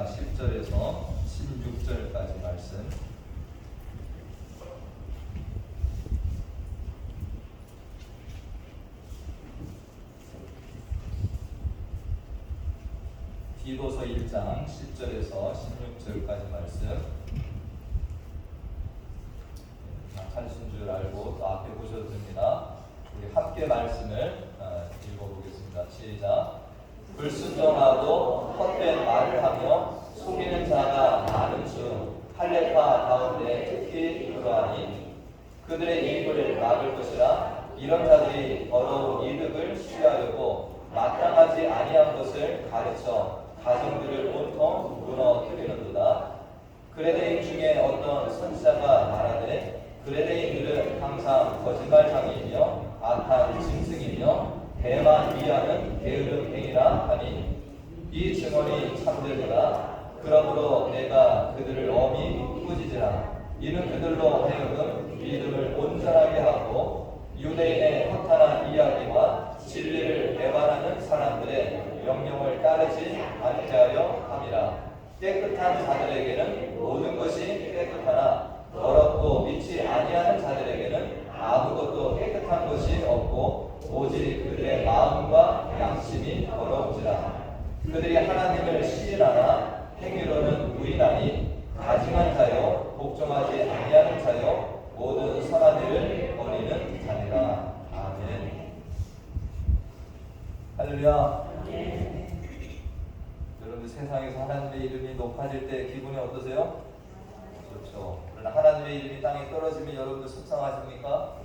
1장 10절에서 16절까지 말씀. 디도서 1장 10절에서 16절까지 말씀. 찾으신 줄 알고 또 앞에 보셔도 됩니다. 우리 함께 말씀을 읽어보겠습니다. 시작. 불순종하고 헛된 말을 하며 속이는 자가 많은 중 할례파 가운데 특히 그러하니 그들의 입을 막을 것이라. 이런 자들이 더러운 이득을 취하려고 마땅하지 아니한 것을 가르쳐 가정들을 온통 무너뜨리는도다. 그레데인 중에 어떤 선지자가 말하되 그레데인들은 항상 거짓말장이이며 악한 짐승이며 배만 위하는 게으름 행위라 하니 이 증언이 참되도다. 그러므로 내가 그들을 엄히 꾸짖으라. 이는 그들로 하여금 믿음을 온전하게 하고 유대인의 허탄한 이야기와 진리를 배반하는 사람들의 명령을 따르지 않게 하려 함이라. 깨끗한 자들에게는 모든 것이 깨끗하나 더럽고 믿지 아니하는 자들에게는 아무것도 깨끗한 것이 없고 오직 그들의 마음과 양심이 더러운지라. 그들이 하나님을 시인하나 행위로는 부인하니 가증한 자요 복종하지 아니하는 자요 모든 선한 일을 버리는 자니라. 아멘. 할렐루야. 여러분들 세상에서 하나님의 이름이 높아질 때 기분이 어떠세요? 좋죠. 그러나 하나님의 이름이 땅에 떨어지면 여러분들 속상하십니까?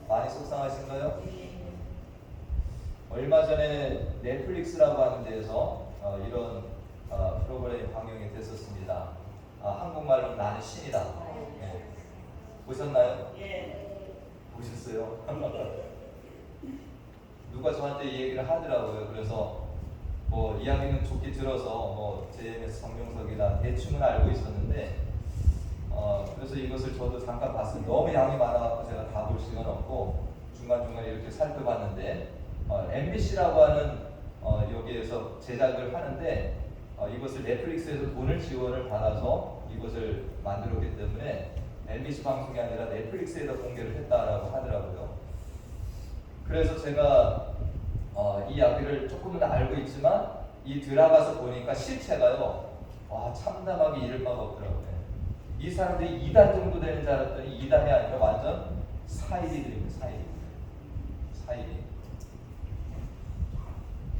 많이 속상하신가요? 얼마 전에 넷플릭스라고 하는 데에서 이런 프로그램이 방영이 됐었습니다. 한국말로 나는 신이다. 네. 보셨나요? 보셨어요? 누가 저한테 이 얘기를 하더라고요. 그래서 뭐 이야기는 좋게 들어서 뭐 JMS 성명석이나 대충은 알고 있었는데 그래서 이것을 저도 잠깐 봤어요. 너무 양이 많아서 제가 다 볼 시간 없고 중간중간에 이렇게 살펴봤는데 MBC라고 하는 여기에서 제작을 하는데 이것을 넷플릭스에서 돈을 지원을 받아서 이것을 만들었기 때문에 MBC 방송이 아니라 넷플릭스에다 공개를 했다라고 하더라고요. 그래서 제가 이 이야기를 조금은 알고 있지만 이 들어가서 보니까 실체가요, 참담하게 이를 바가 없더라고요. 이 사람들이 2단 정도 되는 줄 알았더니 2단이 아니라 완전 사이비들입니다. 사이비.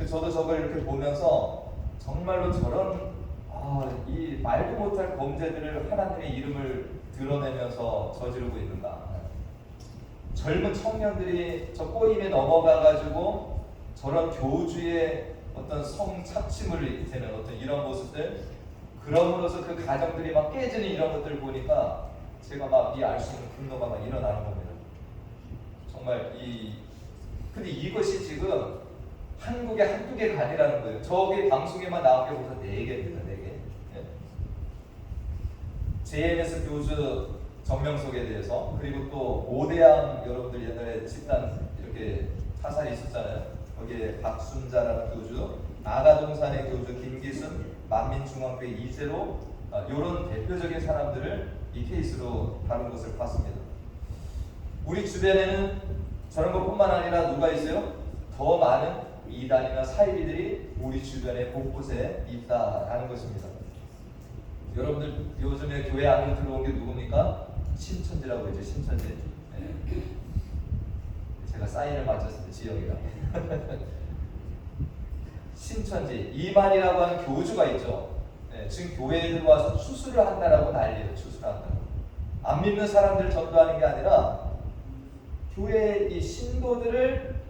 저도 저걸 이렇게 보면서 정말로 저런 이 말도 못할 범죄들을 하나님의 이름을 드러내면서 저지르고 있는가. 젊은 청년들이 저 꼬임에 넘어가가지고 저런 교주의 어떤 성착취물이 되는 어떤 이런 모습들, 그럼으로써 그 가정들이 막 깨지는 이런 것들을 보니까 제가 막 알 수 없는 분노가 막 일어나는 겁니다. 정말 근데 이것이 지금 한국에 한두 개가 아니라는 거예요. 저기 방송에만 나온 게 벌써 4개입니다. 4개. 네. JMS 교주 정명석에 대해서, 그리고 또 오대양, 여러분들 옛날에 집단 이렇게 타살이 있었잖아요. 거기에 박순자라는 교주, 나가동산의 교주 김기순, 만민중앙교회 이재로, 이런 대표적인 사람들을 이 케이스로 다룬 것을 봤습니다. 우리 주변에는 저런 것뿐만 아니라 누가 있어요? 더 많은 이단이나 사이비들이 우리 주변에 곳곳에 있다라는 것입니다. 여러분들 요즘에 교회 안으로 들어온 게 누굽니까? 신천지라고 했죠. 신천지. 네. 제가 사인을 맞췄습니다. 지영이가. 신천지 이만이라고 하는 교주가 있죠. 네, 지금 교회에 와서 추수를 한다라고 난리예요. 추수를 한다고. 안 믿는 사람들을 전도하는 게 아니라 교회 이 신도들을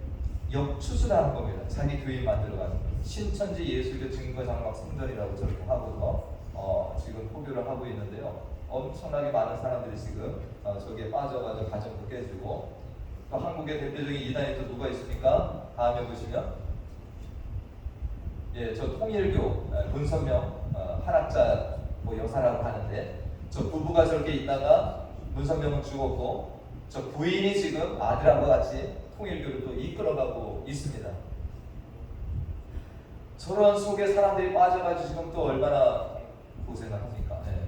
역추수하는 겁니다. 자기 교인 만들어가는. 신천지 예수교 증거장막 성전이라고 저렇게 하고서 지금 포교를 하고 있는데요. 엄청나게 많은 사람들이 지금 저기에 빠져가지고 가정도 깨지고, 또 한국의 대표적인 이단이 또 누가 있습니까? 다음에 보시면 저 통일교 문선명 한학자 여사라고 하는데, 저 부부가 저렇게 있다가 문선명은 죽었고 저 부인이 지금 아들하고 같이 통일교를 또 이끌어가고 있습니다. 저런 속에 사람들이 빠져가지고 지금 또 얼마나 고생을 합니까? 네.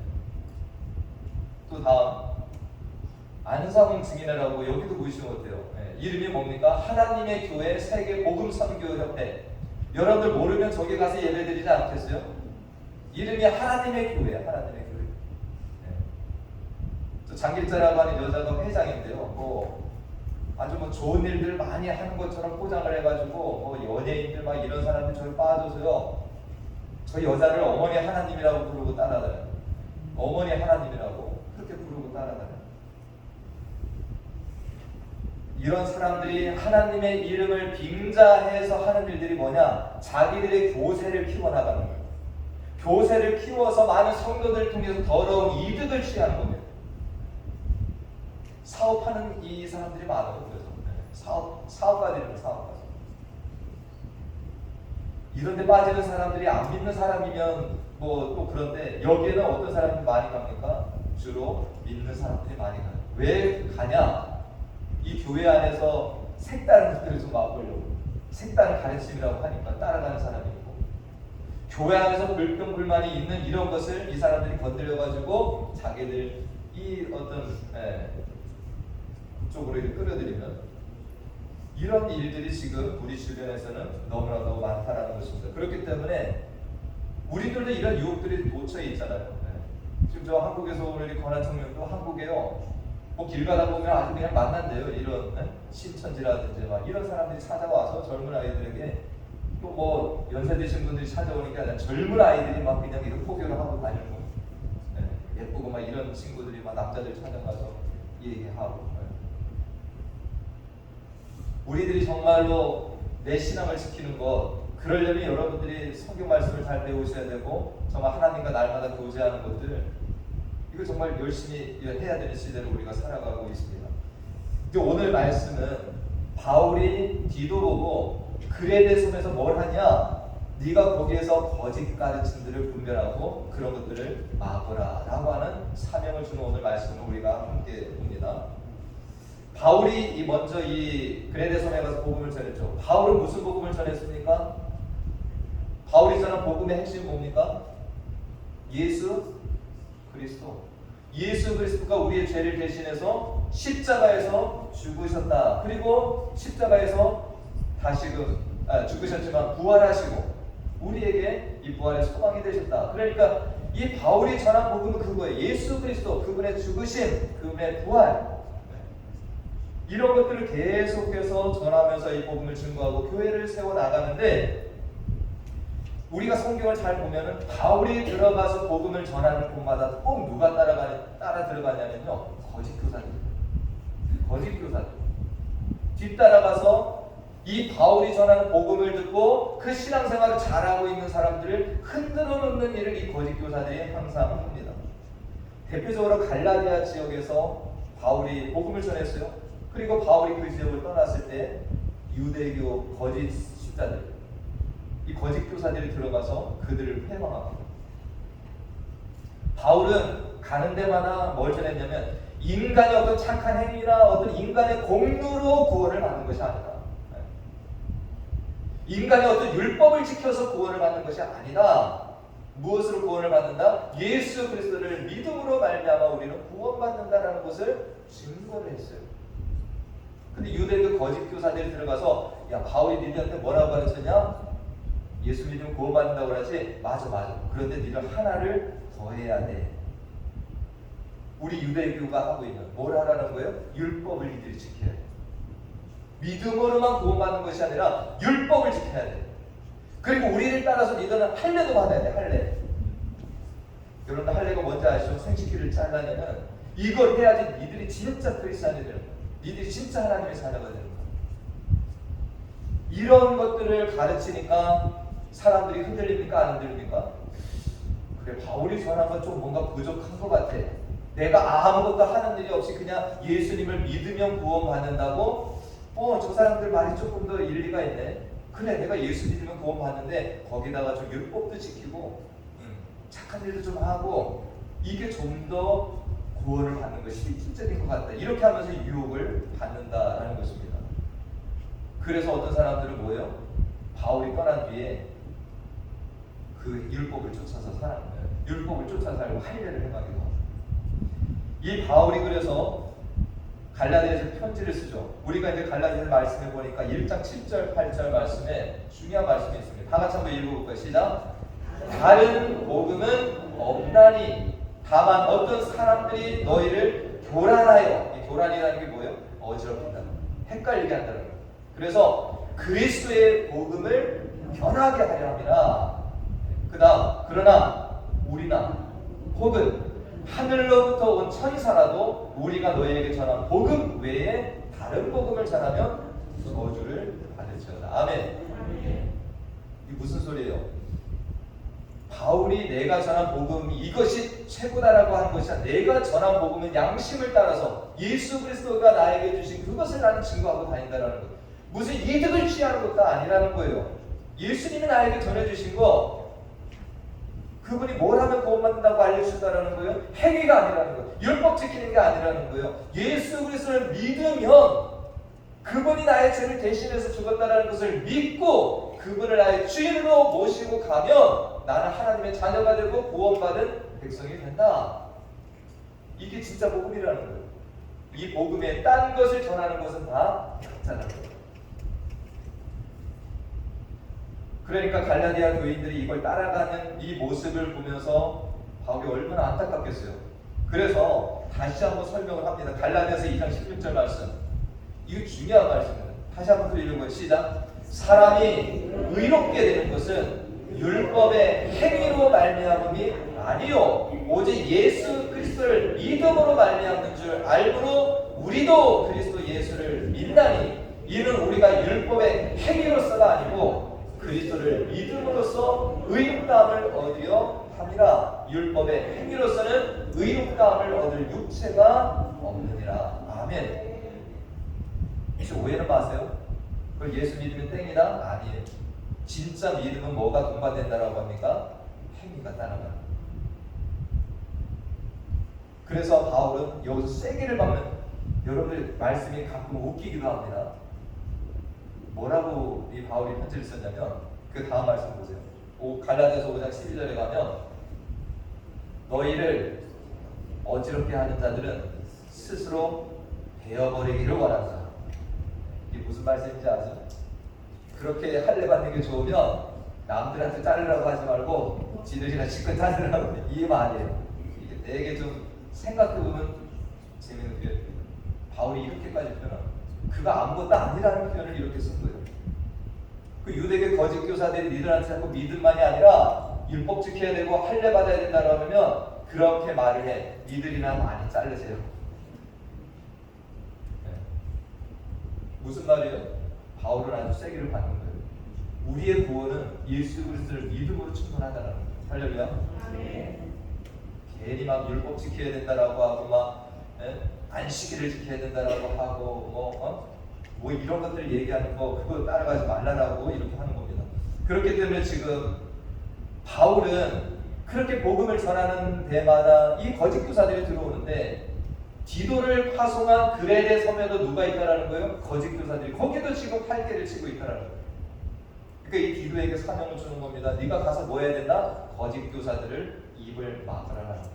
또 다음 안상 증인회라고 여기도 보시면 어때요? 네. 이름이 뭡니까? 하나님의 교회 세계 복음 선교 협회. 여러분들 모르면 저기 가서 예배드리지 않겠어요? 이름이 하나님의 교회야. 하나님의 교회. 네. 저 장길자라고 하는 여자가 회장인데요. 아주 좋은 일들을 많이 하는 것처럼 포장을 해가지고 연예인들 막 이런 사람들 저기 빠져서요. 저 여자를 어머니 하나님이라고 부르고 따라다녀요. 어머니 하나님이라고 그렇게 부르고 따라다녀요. 이런 사람들이 하나님의 이름을 빙자해서 하는 일들이 뭐냐? 자기들의 교세를 키워나가는 거예요. 교세를 키워서 많은 성도들을 통해서 더러운 이득을 취하는 겁니다. 사업하는 이 사람들이 많아요. 그래서 사업가들입니다. 사업가. 이런데 빠지는 사람들이 안 믿는 사람이면 또 그런데 여기에는 어떤 사람들이 많이 갑니까? 주로 믿는 사람들이 많이 가요. 왜 가냐? 이 교회 안에서 색다른 것들을 좀 맛보려고, 색다른 가르침이라고 하니까 따라가는 사람이 있고, 교회 안에서 불평불만이 있는 이런 것을 이 사람들이 건드려가지고 자기들 이 어떤 쪽으로 끌어들이면 이런 일들이 지금 우리 주변에서는 너무나도 많다라는 것입니다. 그렇기 때문에 우리들도 이런 유혹들이 놓쳐 있잖아요. 지금 저 한국에서 오늘 권한 청년도 한국에요. 길 가다 보면 아주 그냥 만난대요. 이런 신천지라든지 막 이런 사람들이 찾아와서 젊은 아이들에게 또 연세 드신 분들이 찾아오는 게 아니라 젊은 아이들이 막 그냥 이런 포교를 하고 다니고 예쁘고 막 이런 친구들이 막 남자들 찾아가서 얘기하고. 우리들이 정말로 내 신앙을 지키는 것, 그러려면 여러분들이 성경 말씀을 잘 배우셔야 되고 정말 하나님과 날마다 교제하는 것들, 이거 정말 열심히 해야 되는 시대를 우리가 살아가고 있습니다. 근데 오늘 말씀은 바울이 디도 보고 그레데섬에서 뭘 하냐? 네가 거기에서 거짓 가르침들을 분별하고 그런 것들을 막으라라고 하는 사명을 주는 오늘 말씀을 우리가 함께 봅니다. 바울이 먼저 이 그레데섬에 가서 복음을 전했죠. 바울은 무슨 복음을 전했습니까? 바울이 전한 복음의 핵심이 뭡니까? 예수 그리스도. 예수 그리스도가 우리의 죄를 대신해서 십자가에서 죽으셨다. 그리고 십자가에서 다시금 죽으셨지만 부활하시고 우리에게 이 부활의 소망이 되셨다. 그러니까 이 바울이 전한 복음은 그거예요. 예수 그리스도, 그분의 죽으심, 그분의 부활, 이런 것들을 계속해서 전하면서 이 복음을 증거하고 교회를 세워나가는데, 우리가 성경을 잘 보면은 바울이 들어가서 복음을 전하는 곳마다 꼭 누가 따라 들어가냐면요, 거짓 교사들. 거짓 교사들. 뒤따라가서 이 바울이 전하는 복음을 듣고 그 신앙생활을 잘하고 있는 사람들을 흔들어 놓는 일을 이 거짓 교사들이 항상 합니다. 대표적으로 갈라디아 지역에서 바울이 복음을 전했어요. 그리고 바울이 그 지역을 떠났을 때 유대교 거짓 십자들, 이 거짓 교사들이 들어가서 그들을 회방합니다. 바울은 가는 데마다 뭘 전했냐면 인간의 어떤 착한 행위나 어떤 인간의 공로로 구원을 받는 것이 아니다. 인간의 어떤 율법을 지켜서 구원을 받는 것이 아니다. 무엇으로 구원을 받는다? 예수 그리스도를 믿음으로 말미암아 우리는 구원받는다라는 것을 증거를 했어요. 근데 유대교 거짓 교사들이 들어가서 야, 바울이 너희한테 뭐라고 가르쳤냐? 예수 믿으면 구원받는다고 그러지? 맞아. 그런데 너희는 하나를 더 해야 돼. 우리 유대교가 하고 있는 뭘 하라는 거예요? 율법을 이들이 지켜야 돼. 믿음으로만 구원받는 것이 아니라 율법을 지켜야 돼. 그리고 우리를 따라서 너희는 할례도 받아야 돼. 할례. 여러분 할례가 뭔지 아시죠? 생식기를 잘라내면 이걸 해야지 니들이 진짜 크리스찬이 되는 거야. 니들이 진짜 하나님의 자녀가 되는 거야. 이런 것들을 가르치니까 사람들이 흔들립니까? 안 흔들립니까? 그래, 바울이 전한 건 좀 뭔가 부족한 것 같아. 내가 아무것도 하는 일이 없이 그냥 예수님을 믿으면 구원받는다고? 저 사람들 말이 조금 더 일리가 있네. 그래, 내가 예수 믿으면 구원받는데 거기다가 좀 율법도 지키고 착한 일도 좀 하고 이게 좀 더 구원을 받는 것이 실제인 것 같다. 이렇게 하면서 유혹을 받는다라는 것입니다. 그래서 어떤 사람들은 뭐예요? 바울이 떠난 뒤에 그 율법을 쫓아서 사는 거예요. 율법을 쫓아 살고 할례를 행하기도 하고. 이 바울이 그래서 갈라디아서 편지를 쓰죠. 우리가 이제 갈라디아 말씀해 보니까 1장 7절 8절 말씀에 중요한 말씀이 있습니다. 다 같이 한번 읽어볼까요? 시작. 다른 복음은 없나니 다만 어떤 사람들이 너희를 교란하여, 이 교란이라는 게 뭐예요? 어지럽힌다, 헷갈리게 한다는 거예요. 그래서 그리스도의 복음을 변하게 하려 함이라. 그 다음, 그러나 우리나 혹은 하늘로부터 온 천사라도 우리가 너희에게 전한 복음 외에 다른 복음을 전하면 저주를 받을지어다. 아멘. 이게 무슨 소리예요? 바울이 내가 전한 복음 이것이 최고다라고 하는 것이 아니라 내가 전한 복음은 양심을 따라서 예수 그리스도가 나에게 주신 그것을 나는 증거하고 다닌다라는 것. 무슨 이득을 취하는 것도 아니라는 거예요. 예수님이 나에게 전해주신 거, 그분이 뭘 하면 구원받는다고 알려주셨다라는 거예요. 행위가 아니라는 거예요. 율법 지키는 게 아니라는 거예요. 예수 그리스도를 믿으면 그분이 나의 죄를 대신해서 죽었다라는 것을 믿고 그분을 나의 주인으로 모시고 가면 나는 하나님의 자녀가 되고 구원받은 백성이 된다. 이게 진짜 복음이라는 거예요. 이 복음에 딴 것을 전하는 것은 다 가짜라는 거예요. 그러니까 갈라디아 교인들이 이걸 따라가는 이 모습을 보면서 바울이 얼마나 안타깝겠어요. 그래서 다시 한번 설명을 합니다. 갈라디아서 2장 16절 말씀. 이거 중요한 말씀입니다. 다시 한번 또 읽어보세요. 시작. 사람이 의롭게 되는 것은 율법의 행위로 말미암음이 아니요 오직 예수 그리스도를 믿음으로 말미암는 줄 알므로 우리도 그리스도 예수를 믿나니 이는 우리가 율법의 행위로서가 아니고 그리스도를 믿음으로써 의롭다함을 얻으려 함이라. 율법의 행위로서는 의롭다함을 얻을 육체가 없느니라. 아멘. 혹시 오해는 마세요? 그걸 예수 믿으면 땡이다? 아니에요. 진짜 믿음은 뭐가 동반된다라고 합니까? 행위가 따라가는. 그래서 바울은 여기서 세게를 박는, 여러분들 말씀이 가끔 웃기기도 합니다. 뭐라고 이 바울이 편지를 썼냐면 그 다음 말씀 보세요. 갈라디아서 5장 12절에 가면 너희를 어지럽게 하는 자들은 스스로 베어버리기를 원한다. 이게 무슨 말씀인지 아세요? 그렇게 할례 받는 게 좋으면 남들한테 자르라고 하지 말고 지들이나 실컷 자르라고. 이해 아니에요. 이게 되게 좀 생각해보면 재미있는 표현입니다. 바울이 이렇게까지 표현합니다. 그가 아무것도 아니라는 표현을 이렇게 쓴 거예요. 그 유대계 거짓 교사들이 니들한테 자꾸 믿음만이 아니라 율법 지켜야 되고 할례 받아야 된다고 하면 그렇게 말을 해. 니들이나 많이 자르세요. 네. 무슨 말이에요? 바울은 아주 세기를 받는 거예요. 우리의 구원은 예수 그리스도를 믿음으로 충분하다는 거예요. 할렐루야. 아멘. 괜히 막 율법 지켜야 된다라고 하고 막 안식일을 지켜야 된다라고 하고 뭐 이런 것들 얘기하는 거 그거 따라가지 말라라고 이렇게 하는 겁니다. 그렇기 때문에 지금 바울은 그렇게 복음을 전하는 데마다 이 거짓 교사들이 들어오는데 디도를 파송한 그레데 섬에도 누가 있다라는 거예요? 거짓 교사들이. 거기도 지금 팔개를 치고 있다라는 거예요. 그러니까 이 디도에게 사명을 주는 겁니다. 네가 가서 뭐 해야 된다? 거짓 교사들을 입을 막으라는 거예요.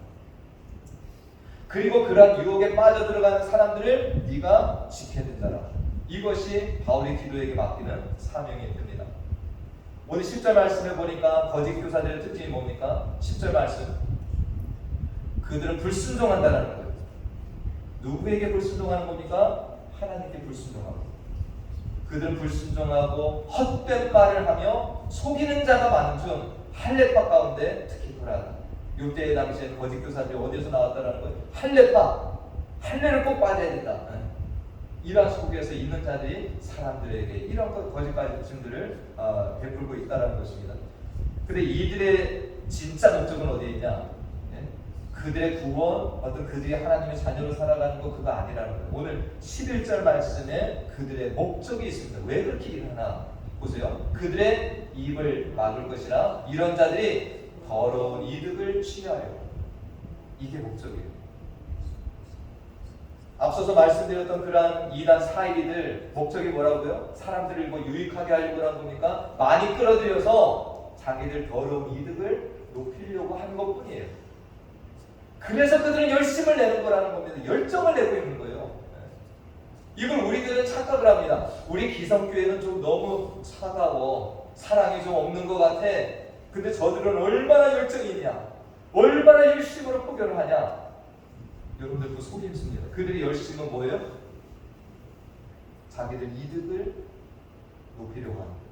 그리고 그러한 유혹에 빠져들어가는 사람들을 네가 지켜야 된다라. 이것이 바울이 디도에게 맡기는 사명이 됩니다. 오늘 10절 말씀에 보니까 거짓 교사들의 특징이 뭡니까? 10절 말씀. 그들은 불순종한다는 거예요. 누구에게 불순종하는 겁니까? 하나님께 불순종하고. 그들은 불순종하고 헛된 말을 하며 속이는 자가 많은 중 할례파 가운데 특히 돌아간다. 요때 당시에 거짓 교사들이 어디서 나왔다라는 거예요? 할례파, 할례를 꼭 빠져야 된다. 이러한 속에서 있는 자들이 사람들에게 이런 거짓 가르침들을 베풀고 있다는 것입니다. 근데 이들의 진짜 목적은 어디에 있냐? 그들의 구원, 어떤 그들이 하나님의 자녀로 살아가는 거 그거 아니라는 거예요. 오늘 11절 말씀에 그들의 목적이 있습니다. 왜 그렇게 일하나? 보세요. 그들의 입을 막을 것이라 이런 자들이 더러운 이득을 취하여. 이게 목적이에요. 앞서서 말씀드렸던 그러한 이단 사이비들 목적이 뭐라고요? 사람들을 뭐 유익하게 하려고 하는 겁니까? 많이 끌어들여서 자기들 더러운 이득을 높이려고 하는 것뿐이에요. 그래서 그들은 열심을 내는 거라는 겁니다. 열정을 내고 있는 거예요. 이걸 우리들은 착각을 합니다. 우리 기성교회는 좀 너무 차가워, 사랑이 좀 없는 것 같아. 근데 저들은 얼마나 열정이 있냐, 얼마나 열심으로 포교를 하냐. 여러분들 그 속임수입니다. 그들의 열심은 뭐예요? 자기들 이득을 높이려고 하는 거예요.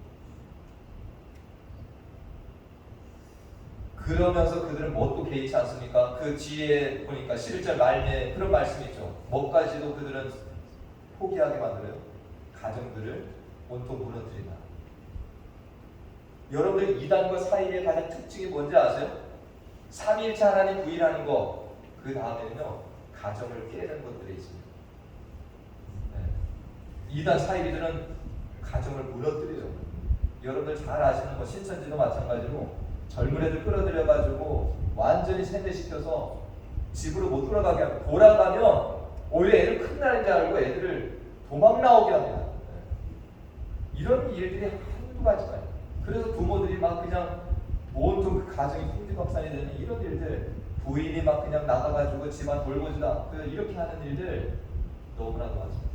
그러면서 그들은 뭣도 개의치 않습니까? 그 뒤에 보니까 11절 말미에 그런 말씀이 있죠. 뭐까지도 그들은 포기하게 만들어요. 가정들을 온통 무너뜨린다. 여러분들 이단과 사이의 가장 특징이 뭔지 아세요? 삼위일체 하나님 부인하는 거, 그 다음에는요 가정을 깨는 것들이 있습니다. 네. 이단 사이비들은 가정을 무너뜨려요. 여러분들 잘 아시는 거 신천지도 마찬가지로 젊은 애들 끌어들여가지고 완전히 세뇌시켜서 집으로 못 돌아가게 하고, 돌아가면 오히려 애들 큰 날인 줄 알고 애들을 도망 나오게 합니다. 이런 일들이 한두 가지가 아니에요. 그래서 부모들이 막 그냥 온통 그 가정이 풍지박산이 되는 이런 일들, 부인이 막 그냥 나가가지고 집안 돌보지도 않고 이렇게 하는 일들 너무나도 많습니다.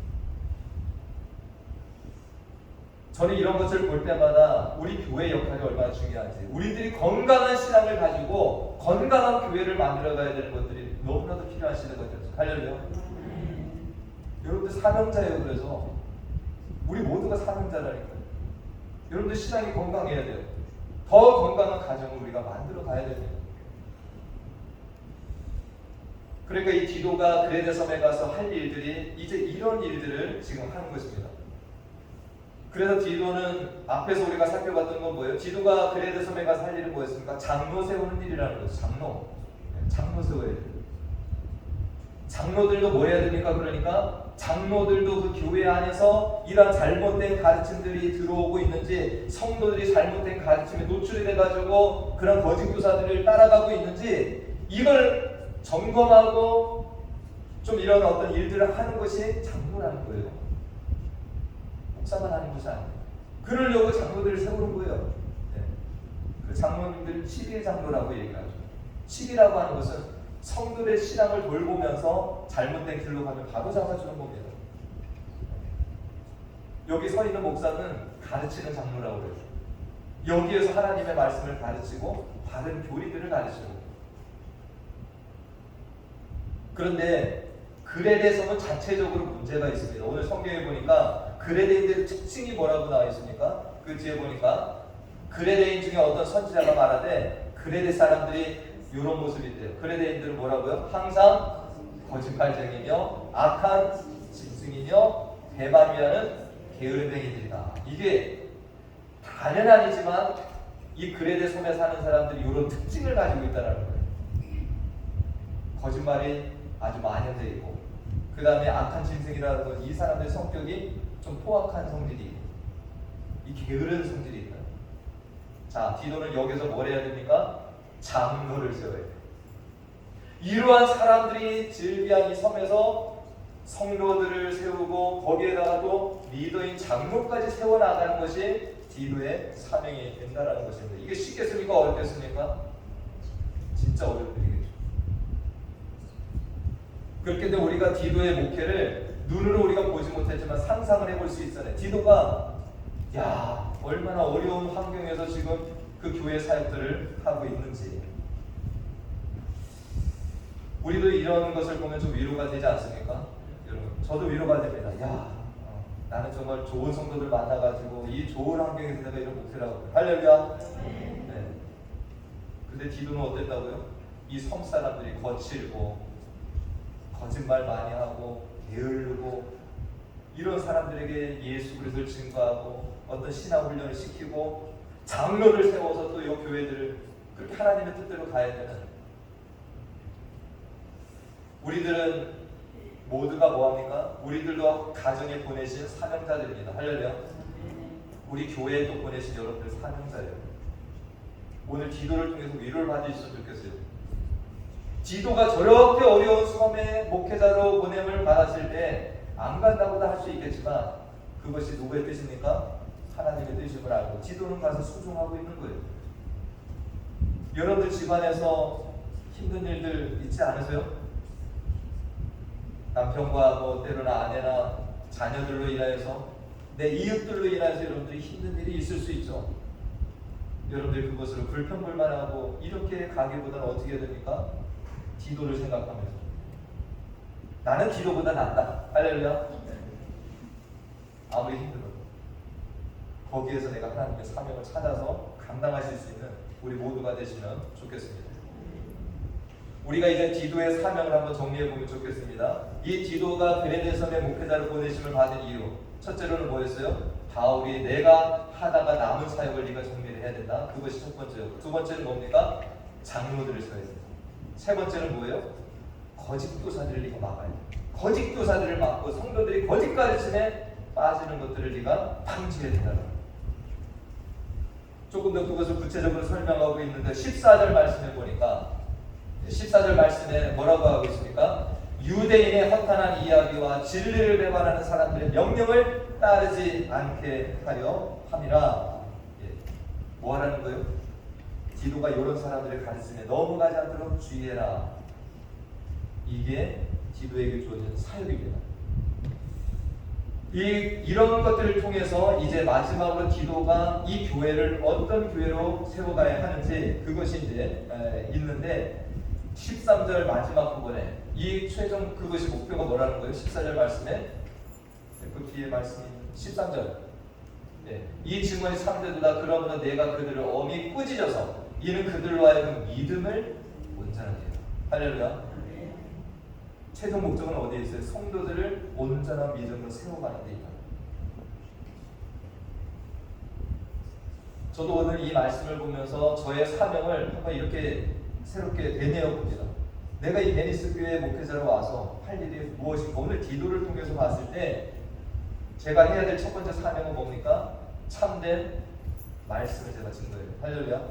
저는 이런 것을 볼 때마다 우리 교회 역할이 얼마나 중요한지, 우리들이 건강한 신앙을 가지고 건강한 교회를 만들어가야 되는 것들이 너무나도 필요한 시대가 됐죠. 할렐루야. 여러분들 사명자예요. 그래서 우리 모두가 사명자라니까요. 여러분들 신앙이 건강해야 돼요. 더 건강한 가정을 우리가 만들어 가야 됩니다. 그러니까 이 디도가 그레데 섬에 가서 할 일들이 이제 이런 일들을 지금 하는 것입니다. 그래서 디도는 앞에서 우리가 살펴봤던 건 뭐예요? 디도가 그레데 섬에 가서 할 일은 뭐였습니까? 장로 세우는 일이라는 거죠. 장로 세워야 돼요. 장로들도 뭐 해야 됩니까? 그러니까 장로들도 그 교회 안에서 이런 잘못된 가르침들이 들어오고 있는지, 성도들이 잘못된 가르침에 노출이 돼가지고 그런 거짓 교사들을 따라가고 있는지 이걸 점검하고 좀 이런 어떤 일들을 하는 것이 장로라는 거예요. 목사만 하는 것이 아니에요. 그러려고 장로들을 세우는 거예요. 네. 그 장로님들 12일 장로라고 얘기하죠. 10이라고 하는 것은 성들의 신앙을 돌보면서 잘못된 길로 가면 바로 잡아주는 겁니다. 여기 서 있는 목사는 가르치는 장로라고 그래요. 여기에서 하나님의 말씀을 가르치고 바른 교리들을 가르치고. 그런데 그레데 섬은 자체적으로 문제가 있습니다. 오늘 성경에 보니까 그레데인들의 특징이 뭐라고 나와 있습니까? 그 뒤에 보니까 그레데인 중에 어떤 선지자가 말하되 그레데 사람들이 이런 모습이 있대요. 그레데인들은 뭐라고요? 항상 거짓말쟁이며 악한 짐승이며 배만 위하는 게으름뱅이들이다. 이게 다는 아니지만 이 그레데 섬에 사는 사람들이 이런 특징을 가지고 있다는 거예요. 거짓말이 아주 만연되어 있고, 그 다음에 악한 짐승이라는 건 이 사람들의 성격이 좀 포악한 성질이 있고, 이 게으른 성질이 있다. 자, 디도는 여기서 뭘 해야 됩니까? 장로를 세워야 돼요. 이러한 사람들이 즐비한 이 섬에서 성도들을 세우고 거기에다가 또 리더인 장로까지 세워나가는 것이 디도의 사명이 된다는 것입니다. 이게 쉽겠습니까? 어렵겠습니까? 진짜 어려운 일이겠죠. 그렇기 때문에 우리가 디도의 목회를 눈으로 우리가 보지 못했지만 상상을 해볼 수 있잖아요. 디도가 얼마나 어려운 환경에서 지금 그 교회 사역들을 하고 있는지. 우리도 이런 것을 보면 좀 위로가 되지 않습니까? 여러분, 저도 위로가 됩니다. 나는 정말 좋은 성도들 만나가지고 이 좋은 환경에서 내가 이런 목회를 하고. 할렐루야. 네. 근데 디도는 어땠다고요? 이 섬 사람들이 거칠고 거짓말 많이 하고 게으르고 이런 사람들에게 예수 그리스도를 증거하고 어떤 신앙 훈련을 시키고 장로를 세워서 또 이 교회들을 그렇게 하나님의 뜻대로 가야 되는, 우리들은 모두가 뭐합니까? 우리들도 가정에 보내신 사명자들입니다. 할렐루야. 우리 교회에 또 보내신 여러분들 사명자예요. 오늘 기도를 통해서 위로를 받으셨으면 좋겠어요. 디도가 저렇게 어려운 섬에 목회자로 보냄을 받았을 때 안 간다고도 할 수 있겠지만 그것이 누구의 뜻입니까? 하나님의 뜻임을 알고 디도는 가서 수종하고 있는 거예요. 여러분들 집안에서 힘든 일들 있지 않으세요? 남편과 뭐 때로나 아내나 자녀들로 인하여서 내 이웃들로 인하여서 여러분들이 힘든 일이 있을 수 있죠. 여러분들 그것으로 불평불만하고 이렇게 가기보다는 어떻게 해야 됩니까? 기도를 생각하면서 나는 기도보다 낫다. 할렐루야. 아무리 힘들어도 거기에서 내가 하나님의 사명을 찾아서 감당하실 수 있는 우리 모두가 되시면 좋겠습니다. 우리가 이제 기도의 사명을 한번 정리해 보면 좋겠습니다. 이 기도가 베레데 섬에 목회자를 보내심을 받은 이유, 첫째로는 뭐였어요? 바울이 내가 하다가 남은 사역을 네가 정리를 해야 된다. 그것이 첫 번째였고, 두 번째는 뭡니까? 장로들을 세워야 된다. 세 번째는 뭐예요? 거짓 교사들을 네가 막아야 돼. 거짓 교사들을 막고 성도들이 거짓 가르침에 빠지는 것들을 네가 방지해야 된다. 조금 더 그것을 구체적으로 설명하고 있는데 14절 말씀해 보니까 14절 말씀에 뭐라고 하고 있습니까? 유대인의 허탄한 이야기와 진리를 배반하는 사람들의 명령을 따르지 않게 하려 함이라. 뭐 하라는 거예요? 디도가 이런 사람들의 가르침에 넘어가지 않도록 주의해라. 이게 디도에게 주어진 사역입니다. 이런 것들을 통해서 이제 마지막으로 디도가 이 교회를 어떤 교회로 세워가야 하는지 그것이 이제 있는데 13절 마지막 부분에 이 최종 그것이 목표가 뭐라는 거예요? 14절 말씀에 그 뒤에 말씀이 13절 이 증언이 참되도다. 그러므로 내가 그들을 엄히 꾸짖어서 이는 그들로 하여금 믿음을 온전하게 해라. 할렐루야. 최종 목적은 어디에 있어요? 성도들을 온전한 믿음으로 세워가는 데 있다. 저도 오늘 이 말씀을 보면서 저의 사명을 한번 이렇게 새롭게 되뇌어 봅니다. 내가 이 베니스 교회 목회자로 와서 할 일이 무엇인가. 오늘 기도를 통해서 봤을 때 제가 해야 될 첫 번째 사명은 뭡니까? 참된 말씀을 제가 증거해요. 할렐루야.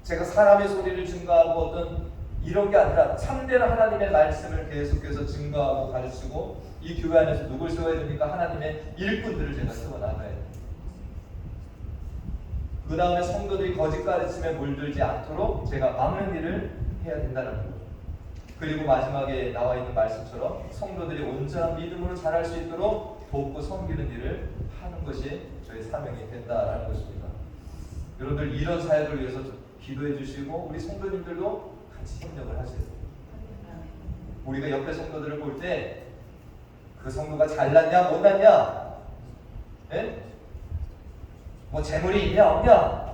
제가 사람의 소리를 증거하고 어떤 이런 게 아니라 참된 하나님의 말씀을 계속해서 증거하고 가르치고 이 교회 안에서 누굴 세워야 됩니까? 하나님의 일꾼들을 제가 세워나가야 돼요. 그 다음에 성도들이 거짓 가르침에 물들지 않도록 제가 막는 일을 해야 된다는 거죠. 그리고 마지막에 나와 있는 말씀처럼 성도들이 온전한 믿음으로 자랄 수 있도록 돕고 섬기는 일을 하는 것이 저희 사명이 된다라는 것입니다. 여러분들 이런 사역을 위해서 기도해 주시고 우리 성도님들도 같이 협력을 하세요. 우리가 옆에 성도들을 볼 때 그 성도가 잘났냐 못났냐, 예? 뭐 재물이 있냐 없냐,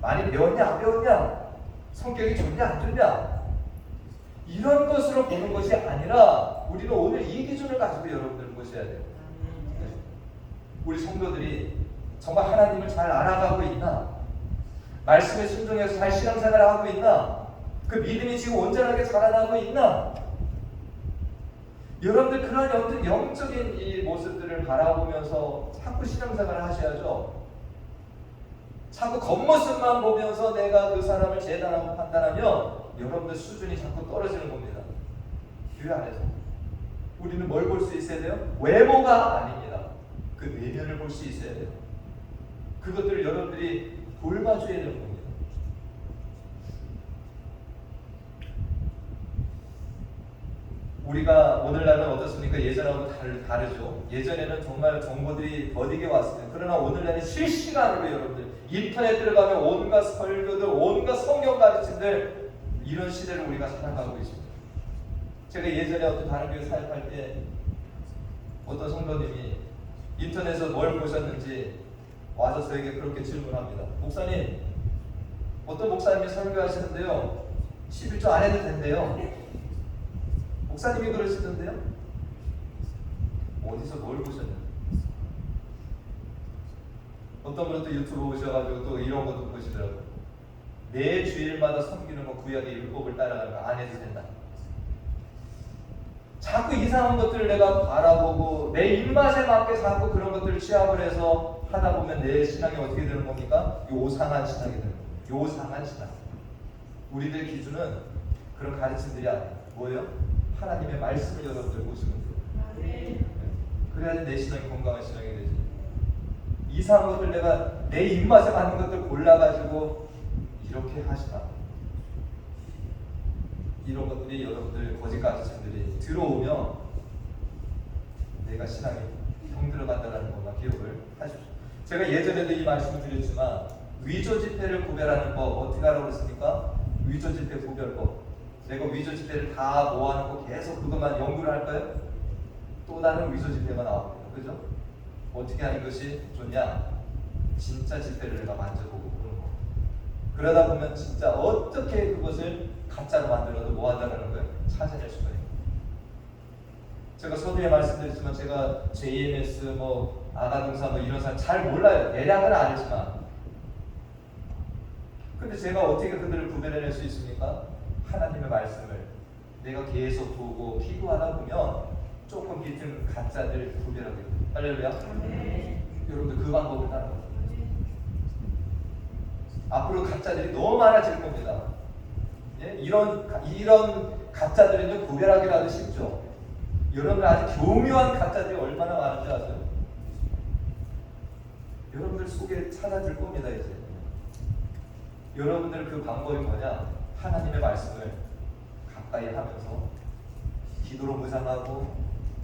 많이 배웠냐 안 배웠냐, 성격이 좋냐 안 좋냐, 이런 것으로 보는 것이 아니라 우리는 오늘 이 기준을 가지고 여러분들을 보셔야 돼요. 우리 성도들이 정말 하나님을 잘 알아가고 있나, 말씀에 순종해서 잘 신앙생활을 하고 있나, 그 믿음이 지금 온전하게 자라나고 있나. 여러분들 그런 어떤 영적인 이 모습들을 바라보면서 자꾸 신앙생활을 하셔야죠. 자꾸 겉모습만 보면서 내가 그 사람을 재단하고 판단하면 여러분들 수준이 자꾸 떨어지는 겁니다. 교회 안에서 우리는 뭘 볼 수 있어야 돼요? 외모가 아닙니다. 그 내면을 볼 수 있어야 돼요. 그것들을 여러분들이 돌봐줘야 되는 겁니다. 우리가 오늘날은 어떻습니까? 예전하고 다르죠. 예전에는 정말 정보들이 더디게 왔습니다. 그러나 오늘날은 실시간으로 여러분들 인터넷 들어가면 온갖 설교들, 온갖 성경 가르침들, 이런 시대를 우리가 살아가고 있습니다. 제가 예전에 어떤 다른 교회 사역할 때 어떤 성도님이 인터넷에서 뭘 보셨는지 와서 저에게 그렇게 질문합니다. 목사님, 어떤 목사님이 설교하시는데요 11조 안 해도 된대요. 목사님이 그러시던데요? 어디서 뭘 보셨는지. 어떤 분은 또 유튜브 오셔가지고 또 이런 것도 보시더라고요. 매 주일마다 섬기는 거 구약의 율법을 따라가는 거 안 해도 된다. 자꾸 이상한 것들을 내가 바라보고 내 입맛에 맞게 자꾸 그런 것들을 취합을 해서 하다 보면 내 신앙이 어떻게 되는 겁니까? 요상한 신앙이 되는 겁니다. 요상한 신앙. 우리들 기준은 그런 가르침들이 아니에요. 뭐예요? 하나님의 말씀을 여러분들 보시면 돼요. 그래야지 내 신앙이 건강한 신앙이 되지. 이상한 것들 내가 내 입맛에 맞는 것들 골라가지고 이렇게 이렇게 하시나? 이런 것들이 여러분들 거짓 가르침들이 들어오면 내가 신앙이 병들어간다는 것만 기억을 하십시오. 제가 예전에도 이 말씀을 드렸지만 위조 지폐를 구별하는 법 어떻게 하라고 그랬습니까? 위조 지폐 구별법. 내가 위조 지폐를 다 모아놓고 계속 그것만 연구를 할까요? 또 다른 위조 지폐가 나옵니다. 그죠? 어떻게 하는 것이 좋냐? 진짜 지폐를 내가 만져보고 보는 거. 그러다 보면 진짜 어떻게 그것을 가짜로 만들어도 뭐 한다는 거예요? 찾아낼 수가 있는 거예요. 제가 서두에 말씀드렸지만 제가 JMS 아가동사 이런 사람 잘 몰라요. 대략은 알지만. 근데 제가 어떻게 그들을 구별해낼 수 있습니까? 하나님의 말씀을 내가 계속 보고 기도하다 보면 조금 비튼 가짜들 구별하게 돼요. 할렐루야. 여러분들 그 방법을 따라가세요. 앞으로 가짜들이 너무 많아질 겁니다. 예? 이런 가짜들은 구별하기라도 쉽죠. 여러분들 아주 교묘한 가짜들이 얼마나 많은지 아세요? 여러분들 속에 찾아질 겁니다. 이제 여러분들 그 방법이 뭐냐? 하나님의 말씀을 가까이 하면서 기도로 묵상하고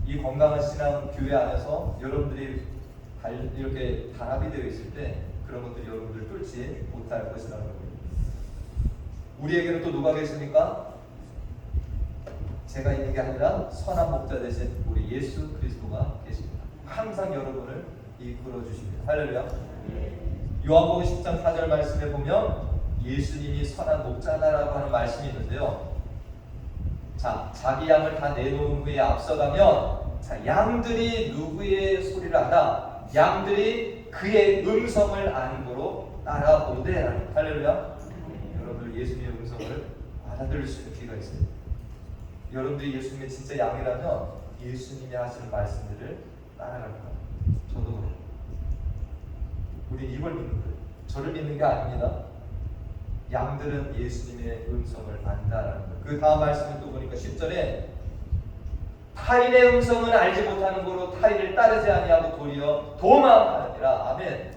이 건강한 신앙 교회 안에서 여러분들이 이렇게 단합이 되어 있을 때 그런 것들이 여러분들 뚫지 못할 것이라는 겁니다. 우리에게는 또 누가 계십니까? 제가 있는 게 아니라 선한 목자 되신 우리 예수 그리스도가 계십니다. 항상 여러분을 이끌어 주십니다. 할렐루야. 요한복음 10장 4절 말씀에 보면 예수님이 선한 목자다라고 하는 말씀이 있는데요. 자, 자기 양을 다 내놓은 후에 앞서가면 양들이 누구의 소리를 알아? 양들이 그의 음성을 아는 거로 따라오되. 할렐루야. 여러분들 예수님의 음성을 알아들을 수 있는 기회가 있어요. 여러분들이 예수님의 진짜 양이라면 예수님이 하시는 말씀들을 따라갈 거예요. 저도 그래요. 우리 이걸 믿는 거예요. 저를 믿는 게 아닙니다. 양들은 예수님의 음성을 안다라는 거예요. 그 다음 말씀을 또 보니까 10절에 타인의 음성은 알지 못하는 거로 타인을 따르지 아니하고 도리어 도망하느니라. 아멘.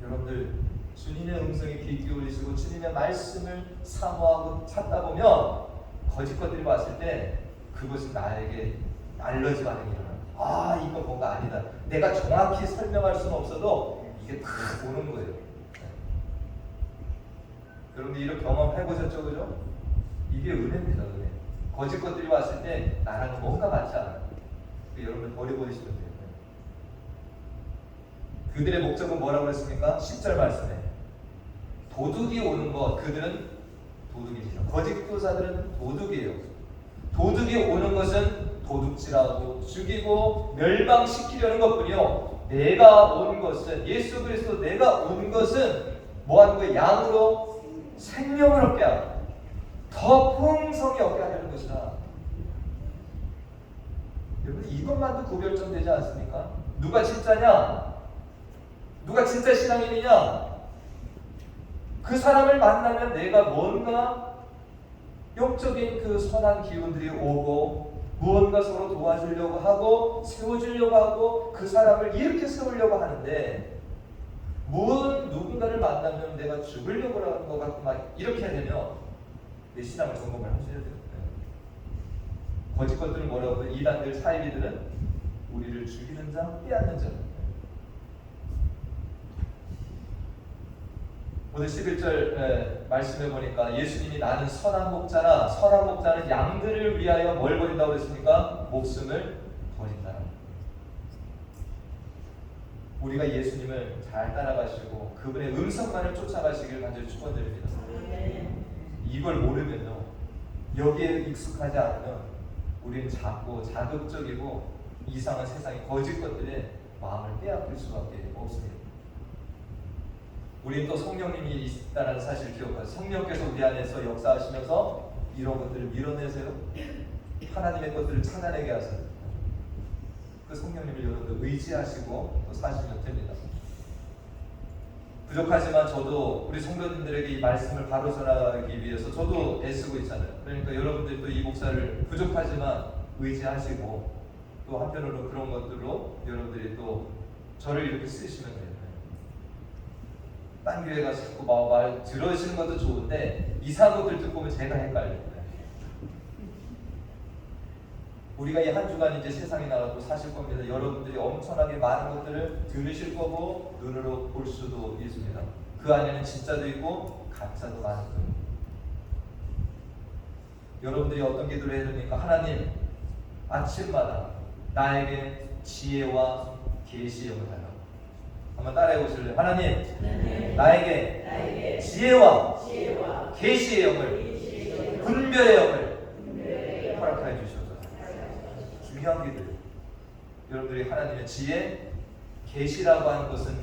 여러분들 주님의 음성에 귀 기울이시고 주님의 말씀을 사모하고 찾다 보면 거짓 것들이 왔을 때 그것은 나에게 알러지 반응이 일어나요. 아, 이거 뭔가 아니다. 내가 정확히 설명할 수는 없어도 이게 다 오는 거예요. 네. 여러분들 이런 경험 해보셨죠? 그죠? 이게 은혜입니다. 은혜. 거짓 것들이 왔을 때 나랑은 뭔가 맞지 않아요. 여러분들 버려버리시면 돼요. 그들의 목적은 뭐라고 했습니까? 10절 말씀에 도둑이 오는 것, 그들은 도둑입니다. 거짓 교사들은 도둑이에요. 도둑이 오는 것은 도둑질하고 죽이고 멸망시키려는 것뿐이요. 내가 온 것은 예수 그리스도 내가 온 것은 뭐 하는 거예요? 양으로 생명을 얻게 하고 더 풍성히 얻게 하려는 것이다. 여러분 이것만도 구별점 되지 않습니까? 누가 진짜냐? 누가 진짜 신앙인이냐? 그 사람을 만나면 내가 뭔가 영적인 그 선한 기운들이 오고 무언가 서로 도와주려고 하고 세워주려고 하고 그 사람을 이렇게 세우려고 하는데 누군가를 만나면 내가 죽으려고 하는 것 같고 막 이렇게 되면 내 신앙을 점검을 하셔야 돼요. 거짓 것들은 뭐라고 해요? 이단들 사이비들은 우리를 죽이는 자, 빼앗는 자. 오늘 11절 말씀해 보니까 예수님이 나는 선한 목자라, 선한 목자는 양들을 위하여 뭘 버린다고 그랬습니까? 목숨을 버린다. 우리가 예수님을 잘 따라가시고 그분의 음성만을 쫓아가시길 간절히 축원드립니다. 이걸 모르면요, 여기에 익숙하지 않으면 우리는 작고 자극적이고 이상한 세상의 거짓 것들에 마음을 빼앗길 수밖에 없습니다. 우리는 또 성령님이 있다는 사실을 기억하세요. 성령께서 우리 안에서 역사하시면서 이런 것들을 밀어내세요. 하나님의 것들을 찾아내게 하세요. 그 성령님을 여러분들 의지하시고 또 사시면 됩니다. 부족하지만 저도 우리 성도님들에게 이 말씀을 바로 전하기 위해서 저도 애쓰고 있잖아요. 그러니까 여러분들도 이 목사를 부족하지만 의지하시고 또 한편으로 그런 것들로 여러분들이 또 저를 이렇게 쓰시면 돼요. 딴 교회 가서 자꾸 말 들으시는 것도 좋은데 이상한 것들 듣고 보면 제가 헷갈려요. 우리가 이 한 주간 이제 세상에 나가고 사실 겁니다. 여러분들이 엄청나게 많은 것들을 들으실 거고 눈으로 볼 수도 있습니다. 그 안에는 진짜도 있고 가짜도 많을 거예요. 여러분들이 어떤 기도를 해야 됩니까? 하나님, 아침마다 나에게 지혜와 계시의 영을 달라고. 한번 따라해 보실래요? 하나님, 나에게 지혜와 계시의 영을, 분별의 영을 허락하여 주시옵소서. 중요한 기도예요. 여러분들이 하나님의 지혜, 계시라고 하는 것은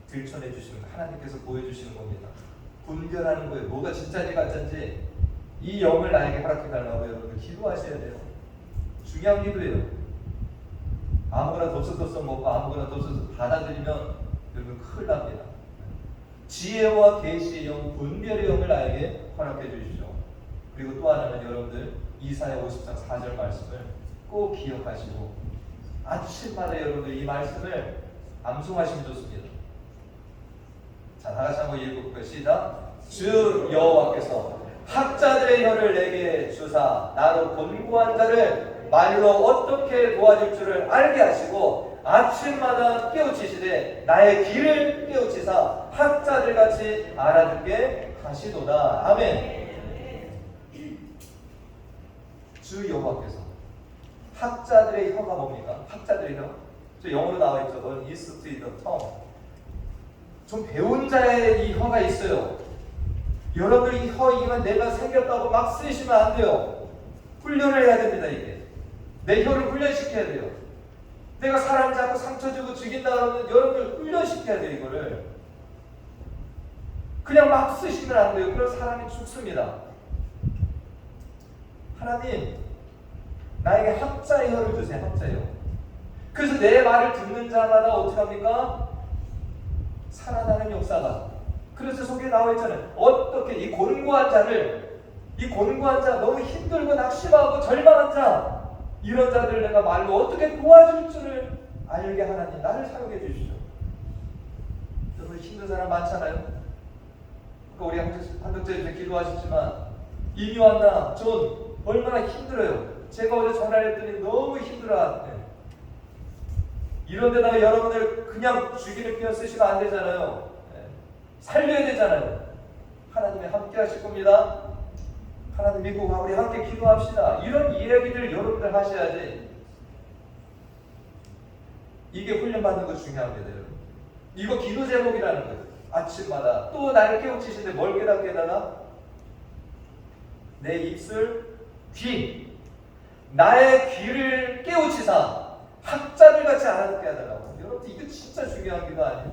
들춰내 주시는, 하나님께서 보여주시는 겁니다. 분별하는 거예요. 뭐가 진짜인지 가짜인지 이 영을 나에게 허락해 달라고 여러분들 기도하셔야 돼요. 중요한 기도예요. 아무거나 덥석덥석 먹고 아무거나 덥석덥석 받아들이면 여러분 큰일 납니다. 지혜와 계시의 영, 분별의 영을 나에게 허락해 주십시오. 그리고 또 하나는 여러분들 이사야 50장 4절 말씀을 꼭 기억하시고 아침마다 여러분들 이 말씀을 암송하시면 좋습니다. 자, 다 같이 한번 읽어볼까요? 시작. 주 여호와께서 학자들의 혀를 내게 주사 나로 곤고한 자를 말로 어떻게 도와줄 줄을 알게 하시고 아침마다 깨우치시되 나의 귀를 깨우치사 학자들같이 알아듣게 하시도다. 아멘. 주 여호와께서 학자들의 혀가 뭡니까? 학자들의 혀? 저 영어로 나와 있죠. 넌 is to the tongue. 좀 배운 자의 이 혀가 있어요. 여러분들 이 혀이만 내가 생겼다고 막 쓰시면 안 돼요. 훈련을 해야 됩니다. 이게 내 혀를 훈련시켜야 돼요. 내가 사람 잡고 상처 주고 죽인다 그러면 여러분들 훈련시켜야 돼요. 이거를 그냥 막 쓰시면 안 돼요. 그럼 사람이 죽습니다. 하나님, 나에게 학자의 혀를 주세요. 학자의 혀. 그래서 내 말을 듣는 자마다 어떻게 합니까? 살아나는 역사가. 그래서 속에 나와 있잖아요. 어떻게 이 곤고한 자를, 이 곤고한 자, 너무 힘들고 낙심하고 절망한 자, 이런 자들을 내가 말로 어떻게 도와줄 줄을 알게 하나님 나를 사용해 주시죠. 여러분 힘든 사람 많잖아요. 우리 한덕재님께 기도하셨지만 이미완나 존 얼마나 힘들어요. 제가 어제 전화했더니 너무 힘들어하는데 이런 데다가 여러분들 그냥 죽이는 표현 쓰시면 안 되잖아요. 살려야 되잖아요. 하나님이 함께 하실 겁니다. 하나님 믿고 우리 함께 기도합시다. 이런 이야기들 여러분들 하셔야지. 이게 훈련받는 거 중요합니다. 여러분. 이거 기도 제목이라는 거예요. 아침마다 또 나를 깨우치시는데 뭘 깨닫게 해달라? 내 입술, 귀, 나의 귀를 깨우치사 학자들 같이 알아듣게 해달라고. 여러분 이거 진짜 중요한 기도 아니에요?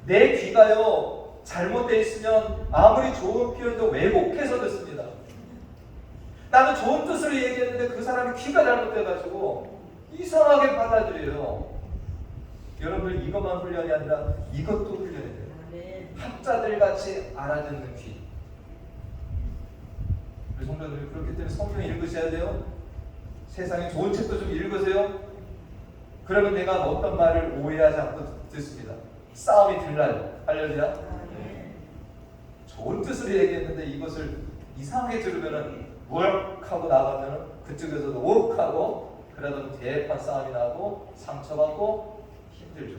내 귀가요 잘못되어 있으면 아무리 좋은 표현도 왜곡해서 듣습니다. 나는 좋은 뜻으로 얘기했는데 그 사람이 귀가 잘못돼가지고 이상하게 받아들여요. 여러분들 이것만 훈련이 아니라 이것도 훈련해야 돼요. 학자들같이 알아듣는 귀. 우리 성도들 그렇기 때문에 성경 읽으셔야 돼요. 세상에 좋은 책도 좀 읽으세요. 그러면 내가 어떤 말을 오해하지 않고 듣습니다. 싸움이 들나요? 할렐루야. 좋은 뜻으로 얘기했는데 이것을 이상하게 들으면은 웍하고 나가면은 그쪽에서도 웍하고 그러다 대판 싸움이 나고 상처받고 힘들죠.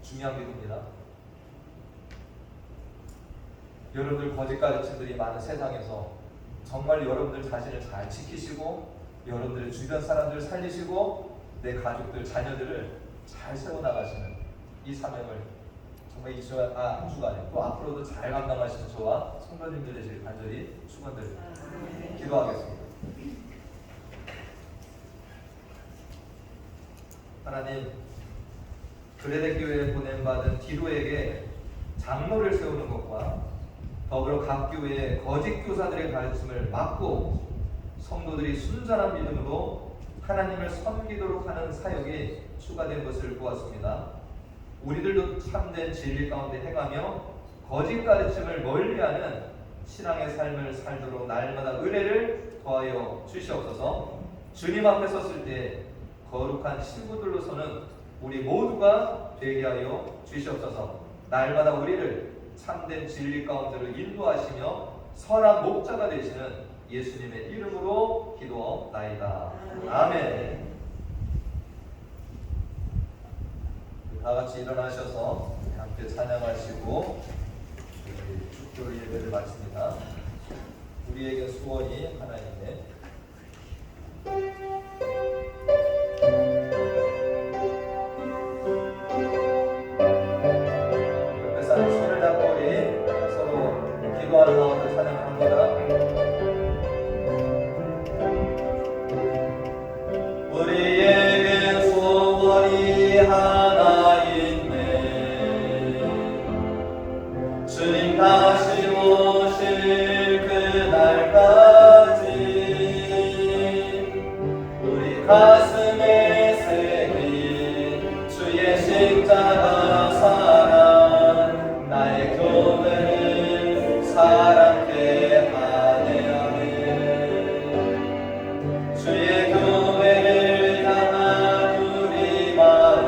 중요한 기도입니다. 여러분들 거짓 가르침들이 많은 세상에서 정말 여러분들 자신을 잘 지키시고 여러분들의 주변 사람들을 살리시고 내 가족들, 자녀들을 잘 세워나가시는 이 사명을 정말 이 주간, 한 주간에 또 앞으로도 잘 감당하시는 저와 성도님들 되시길 간절히 축원드립니다. 기도하겠습니다. 하나님, 그레데 교회에 보냄받은 디도에게 장로를 세우는 것과 더불어 각 교회의 거짓 교사들의 가르침을 막고 성도들이 순전한 믿음으로 하나님을 섬기도록 하는 사역이 추가된 것을 보았습니다. 우리들도 참된 진리 가운데 행하며 거짓 가르침을 멀리하는 신앙의 삶을 살도록 날마다 은혜를 더하여 주시옵소서. 주님 앞에 섰을 때 거룩한 신부들로서는 우리 모두가 되게 하여 주시옵소서. 날마다 우리를 참된 진리 가운데로 인도하시며 선한 목자가 되시는 예수님의 이름으로 기도하옵나이다. 아멘. 다 같이 일어나셔서 함께 찬양하시고 축도 예배를 마칩니다. 우리에게 소원이 하나 있네. 옆에 사람 손을 잡고 우리 서로 기도하는 가운데 찬양을 합니다. 우리에게 소원이 하나 있네. 주님 다시 오실 그날까지 우리 가슴에 새긴 주의 십자가 사랑 나의 교회를 사랑케 하네. 아멘. 주의 교회를 향한 우리 마음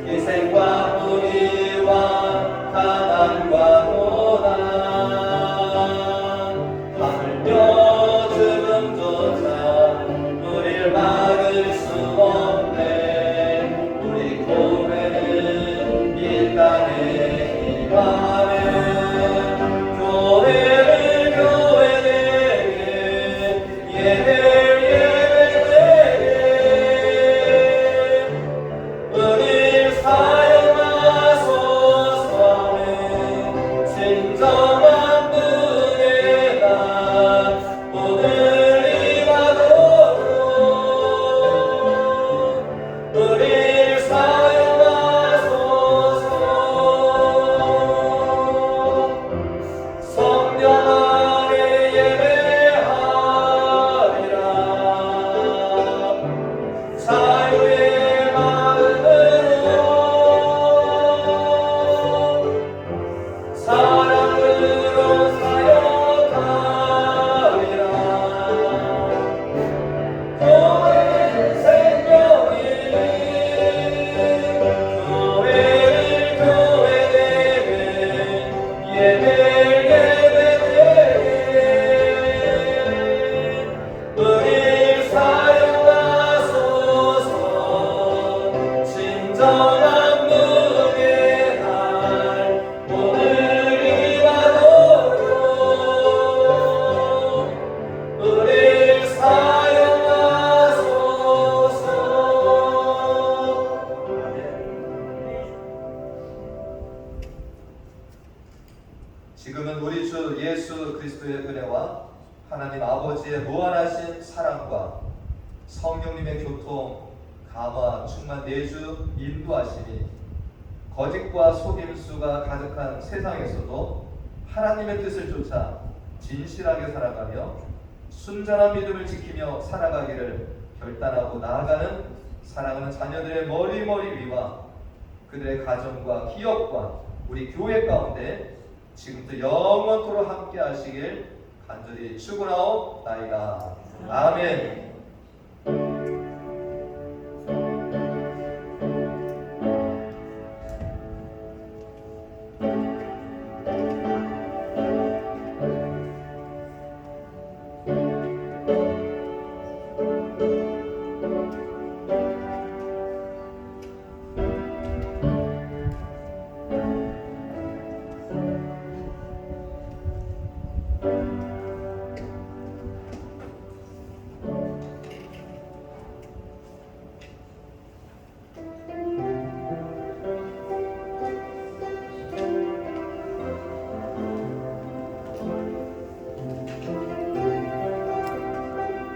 희생과 뿌리와 가난과 고난 하물며 죽음조차 우릴 막을 수 없네. 우리 교회는 이 땅에 임하는 교회를 교회되게 예배를 예배되게 우릴 사용하소서. 진정한 분의 날 오늘이 와도록 우릴 사용하소서. 성령 안에 예배하리라. 자유의 마음으로 사랑으로 사역하리라. 교회는 생명이 교회를 교회되게 예배를 예배되게 우릴 사용하소서. 진정한 무게 날 오늘이 와도록 우릴 사용하소서. 지금은 우리 주 예수 그리스도의 은혜와 하나님 아버지의 무한하신 사랑과 성령님의 교통, 감화, 충만 내주 인도하심이 거짓과 속임수가 가득한 세상에서도 하나님의 뜻을 쫓아 진실하게 살아가며 순전한 믿음을 지키며 살아가기를 결단하고 나아가는 사랑하는 자녀들의 머리머리 위와 그들의 가정과 기업과 우리 교회 가운데 지금부터 영원토록 함께 하시길 간절히 축원하옵나이다. 아멘.